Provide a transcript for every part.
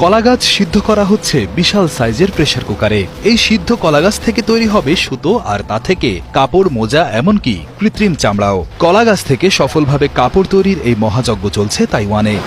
কলাগাছ সিদ্ধ করা হচ্ছে বিশাল সাইজের প্রেসার কুকারে। এই সিদ্ধ কলাগাছ থেকে তৈরি হবে সুতো, আর তা থেকে কাপড়, মোজা, এমনকি কৃত্রিম চামড়াও। কলাগাছ থেকে সফলভাবে কাপড় তৈরির এই মহাযজ্ঞ চলছে তাইওয়ানে।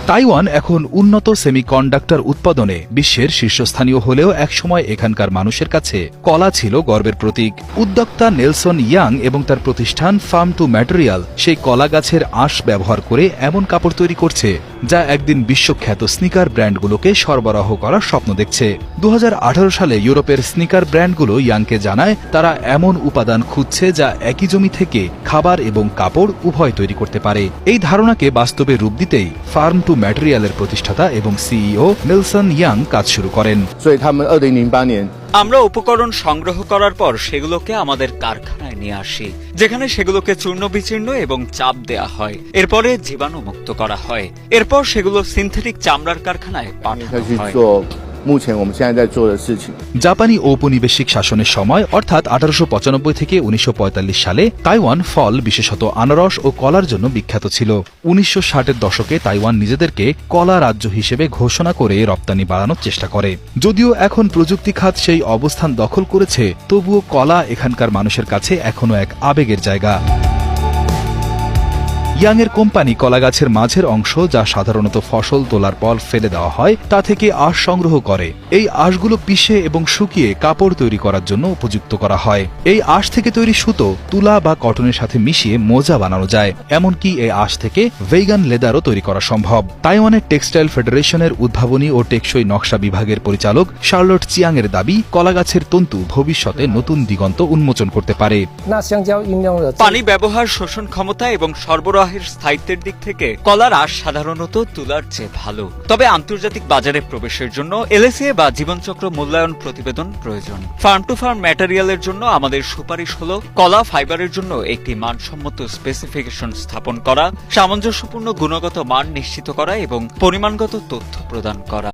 তাইওয়ান এখন উন্নত সেমিকন্ডাক্টর উৎপাদনে বিশ্বের শীর্ষস্থানীয় হলেও একসময় এখানকার মানুষের কাছে কলা ছিল গর্বের প্রতীক। উদ্যোক্তা নেলসন ইয়াং এবং তার প্রতিষ্ঠান ফার্ম টু ম্যাটেরিয়াল সেই কলা গাছের আঁশ ব্যবহার করে এমন কাপড় তৈরি করছে যা একদিন বিশ্বখ্যাত স্নিকার ব্র্যান্ডগুলোকে সরবরাহ করার স্বপ্ন দেখছে। 2018 সালে ইউরোপের স্নিকার ব্র্যান্ডগুলো ইয়াংকে জানায় তারা এমন উপাদান খুঁজছে যা একই জমি থেকে খাবার এবং কাপড় উভয় তৈরি করতে পারে। এই ধারণাকে বাস্তবে রূপ দিতেই ফার্ম টু ম্যাটেরিয়ালের প্রতিষ্ঠাতা এবং সিইও নেলসন ইয়াং কাজ শুরু করেন। আমরা উপকরণ সংগ্রহ করার পর সেগুলোকে আমাদের কারখানায় নিয়ে আসি, যেখানে সেগুলোকে চূর্ণ বিচীর্ণ এবং চাপ দেয়া হয়। এরপরে জীবাণুমুক্ত করা হয়। এরপর সেগুলো সিনথেটিক চামড়ার কারখানায় পাঠানো হয়। জাপানি ঔপনিবেশিক শাসনের সময় অর্থাৎ 1895 থেকে 1945 সালে তাইওয়ান ফল, বিশেষত আনারস ও কলার জন্য বিখ্যাত ছিল। 1960-এর দশকে তাইওয়ান নিজেদেরকে কলা রাজ্য হিসেবে ঘোষণা করে রপ্তানি বাড়ানোর চেষ্টা করে। যদিও এখন প্রযুক্তি খাত সেই অবস্থান দখল করেছে, তবুও কলা এখানকার মানুষের কাছে এখনো এক আবেগের জায়গা। ইয়াংয়ের কোম্পানি কলাগাছের মাঝের অংশ, যা সাধারণত ফসল তোলার পর ফেলে দেওয়া হয়, তা থেকে আঁশ সংগ্রহ করে। এই আঁশগুলো পিষে এবং শুকিয়ে কাপড় তৈরি করার জন্য উপযুক্ত করা হয়। এই আঁশ থেকে তৈরি সুতো তুলা বা কটনের সাথে মিশিয়ে মোজা বানানো যায়। এমনকি এই আঁশ থেকে ভেগান লেদারও তৈরি করা সম্ভব। তাইওয়ানের টেক্সটাইল ফেডারেশনের উদ্ভাবনী ও টেকসই নকশা বিভাগের পরিচালক শার্লট চিয়াংয়ের দাবি, কলাগাছের তন্তু ভবিষ্যতে নতুন দিগন্ত উন্মোচন করতে পারে। পানি ব্যবহার, শোষণ ক্ষমতা এবং সরবরাহ স্থায়িত্বের দিক থেকে কলার আঁশ সাধারণত তুলার চেয়ে ভালো। তবে আন্তর্জাতিক বাজারে প্রবেশের জন্য এলএসএ বা জীবনচক্র মূল্যায়ন প্রতিবেদন প্রয়োজন। ফার্ম টু ফার্ম ম্যাটেরিয়ালের জন্য আমাদের সুপারিশ হল কলা ফাইবারের জন্য একটি মানসম্মত স্পেসিফিকেশন স্থাপন করা, সামঞ্জস্যপূর্ণ গুণগত মান নিশ্চিত করা এবং পরিমাণগত তথ্য প্রদান করা।